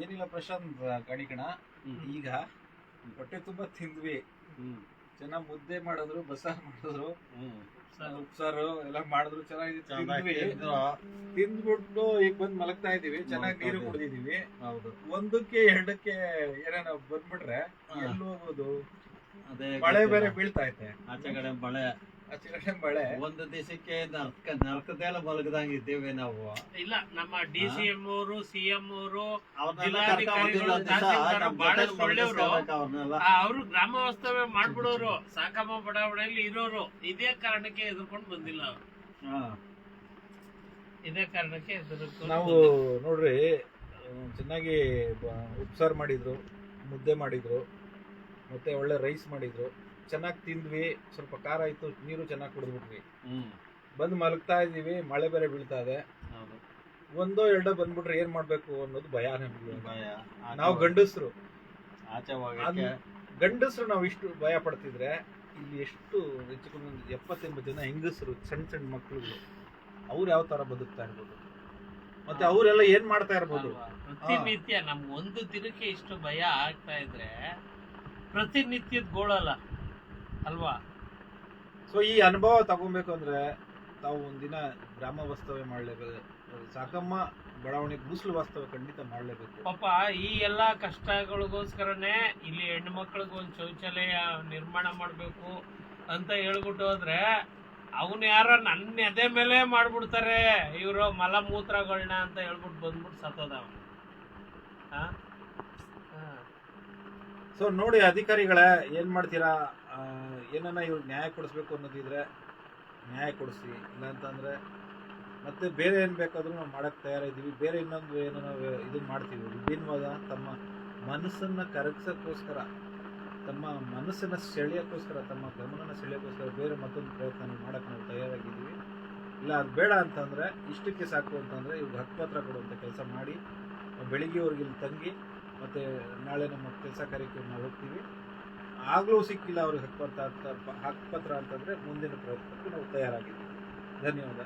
ಏನಿಲ್ಲ ಪ್ರಶಾಂತ್ ಕಣಿಕಣ. ಈಗ ಹೊಟ್ಟೆ ತುಂಬಾ ತಿಂದ್ವಿ, ಚೆನ್ನಾಗ್ ಮುದ್ದೆ ಮಾಡಿದ್ರು, ಬಸಾರ್ ಮಾಡಿದ್ರು, ಉಪ್ಸಾರು ಎಲ್ಲ ಮಾಡಿದ್ರು, ಚೆನ್ನಾಗಿ ತಿಂದ್ಬಿಟ್ಟು ಈಗ ಬಂದ್ ಮಲಗ್ತಾ ಇದೀವಿ. ಚೆನ್ನಾಗಿ ನೀರು ಕುಡಿದಿದೀವಿ. ಒಂದಕ್ಕೆ ಎರಡಕ್ಕೆ ಏನೇನೋ ಬಂದ್ಬಿಟ್ರೆ ಎಲ್ಲಿ ಹೋಗೋದು? ಮಳೆ ಬೇರೆ ಬೀಳ್ತಾ ಐತೆ, ಆಚೆ ಕಡೆ ಮಳೆ, ಒಂದು ದಿವಸಕ್ಕೆ ನರಕದೆಲ್ಲ ಮಲಗದಂಗಿದ್ದೇವೆ ನಾವು. ಇಲ್ಲ, ನಮ್ಮ DCM ಅವರು, CM ಅವರು, ಅವರು ಗ್ರಾಮ ವಾಸ್ತವ್ಯ ಮಾಡ್ಬಿಡೋರು, ಸಾಕಮ್ಮ ಬಡಾವಣೆಯಲ್ಲಿ ಇರೋರು. ಇದೇ ಕಾರಣಕ್ಕೆ ಎದುರ್ಕೊಂಡು ಬಂದಿಲ್ಲ ಅವರು. ಇದೇ ಕಾರಣಕ್ಕೆ ನಾವು ನೋಡ್ರಿ ಚೆನ್ನಾಗಿ ಉಪ್ಸಾರು ಮಾಡಿದ್ರು, ಮುದ್ದೆ ಮಾಡಿದ್ರು, ಮತ್ತೆ ಒಳ್ಳೆ ರೈಸ್ ಮಾಡಿದ್ರು. ಚೆನ್ನಾಗಿ ತಿಂದ್ವಿ, ಸ್ವಲ್ಪ ಖಾರ ಆಯ್ತು, ನೀರು ಚೆನ್ನಾಗಿ ಕುಡಿದ್ಬಿಟ್ವಿ. ಬಂದು ಮಲಗ್ತಾ ಇದೀವಿ, ಮಳೆ ಬೇರೆ ಬೀಳ್ತಾ ಇದೆ. ಒಂದೋ ಎರಡೋ ಬಂದ್ಬಿಟ್ರೆ ಏನ್ ಮಾಡ್ಬೇಕು ಅನ್ನೋದು ಭಯ ನಮ್ಗೆ. ನಾವು ಗಂಡಸರು ನಾವು ಇಷ್ಟು ಭಯ ಪಡ್ತಿದ್ರೆ ಇಲ್ಲಿ ಎಷ್ಟು ಹೆಚ್ಚು ಕಮ್ಮಿ 70-80 ಜನ ಹೆಂಗಸರು, ಸಣ್ಣ ಮಕ್ಕಳುಗಳು, ಅವ್ರು ಯಾವ ತರ ಬದುಕ್ತಾ ಇರ್ಬೋದು, ಮತ್ತೆ ಅವರೆಲ್ಲ ಏನ್ ಮಾಡ್ತಾ ಇರ್ಬೋದು? ಪ್ರತಿನಿತ್ಯ ನಮ್ಗೆ ಒಂದು ದಿನಕ್ಕೆ ಇಷ್ಟು ಭಯ ಆಗ್ತಾ ಇದ್ರೆ ಪ್ರತಿನಿತ್ಯದ ಗೋಳಲ್ಲ ಅಲ್ವಾ? ಸೊ ಈ ಅನುಭವ ತಗೊಬೇಕು ಅಂದ್ರೆ ತಾವು ಒಂದಿನ ಗ್ರಾಮ ವಾಸ್ತವ್ಯ ಮಾಡ್ಲೇಬೇಕು. ಸಾಕಮ್ಮ ಬಡಾವಣೆ ಗುಡಿಸಲು ವಾಸ್ತವ್ಯ ಖಂಡಿತ ಮಾಡ್ಲೇಬೇಕು. ಪಾಪ ಈ ಎಲ್ಲಾ ಕಷ್ಟಗಳಿಗೋಸ್ಕರನೇ ಇಲ್ಲಿ ಹೆಣ್ಣು ಮಕ್ಕಳಿಗೆ ಒಂದು ಶೌಚಾಲಯ ನಿರ್ಮಾಣ ಮಾಡ್ಬೇಕು ಅಂತ ಹೇಳ್ಬಿಟ್ಟು ಹೋದ್ರೆ ಅವನು ಯಾರೋ ನನ್ನ ಎದೆ ಮೇಲೆ ಮಾಡ್ಬಿಡ್ತಾರೆ ಇವರು ಮಲಮೂತ್ರಗಳನ್ನ ಅಂತ ಹೇಳ್ಬಿಟ್ಟು ಬಂದ್ಬಿಟ್ಟು ಸತ್ತೋದವ. ಸೊ ನೋಡಿ ಅಧಿಕಾರಿಗಳೇ, ಏನ್ ಮಾಡ್ತೀರಾ? ಏನನ್ನ ಇವ್ರಿಗೆ ನ್ಯಾಯ ಕೊಡಿಸ್ಬೇಕು ಅನ್ನೋದಿದ್ರೆ ನ್ಯಾಯ ಕೊಡಿಸಿ, ಇಲ್ಲಾಂತಂದ್ರೆ ಮತ್ತೆ ಬೇರೆ ಏನ್ ಬೇಕಾದ್ರೂ ನಾವು ಮಾಡಕ್ ತಯಾರಿದ್ದೀವಿ. ಬೇರೆ ಇನ್ನೊಂದು ಏನೋ ಇದನ್ನ ಮಾಡ್ತೀವಿ, ವಿಭಿನ್ನವಾದ ತಮ್ಮ ಮನಸ್ಸನ್ನ ಕರಗಿಸೋಕ್ಕೋಸ್ಕರ, ತಮ್ಮ ಮನಸ್ಸನ್ನ ಸೆಳೆಯೋಕ್ಕೋಸ್ಕರ, ತಮ್ಮ ಗಮನನ ಸೆಳೆಯೋಕ್ಕೋಸ್ಕರ ಬೇರೆ ಮತ್ತೊಂದು ಪ್ರಯತ್ನ ಮಾಡಕ್ ನಾವು ತಯಾರಾಗಿದ್ದೀವಿ. ಇಲ್ಲ ಅದು ಬೇಡ ಅಂತಂದ್ರೆ, ಇಷ್ಟಕ್ಕೆ ಸಾಕು ಅಂತಂದ್ರೆ ಇವ್ರಿಗೆ ಹಕ್ಕುಪತ್ರ ಕೊಡುವಂಥ ಕೆಲಸ ಮಾಡಿ, ಬೆಳಿಗ್ಗೆವರೆಗೆ ಇಲ್ಲಿ ತಂಗಿ ಮತ್ತೆ ನಾಳೆ ನಮ್ಮ ಕೆಲಸ ಕಾರ್ಯಕ್ಕೆ ನಾವು ಹೋಗ್ತೀವಿ. ಆಗ್ಲೂ ಸಿಕ್ಕಿಲ್ಲ ಅವ್ರಿಗೆ ಹಕ್ಕುಪತ್ರ ಅಂತಂದ್ರೆ ಮುಂದಿನ ಪ್ರಯತ್ನಕ್ಕೆ ನಾವು ತಯಾರಾಗಿದ್ದೀವಿ. ಧನ್ಯವಾದ.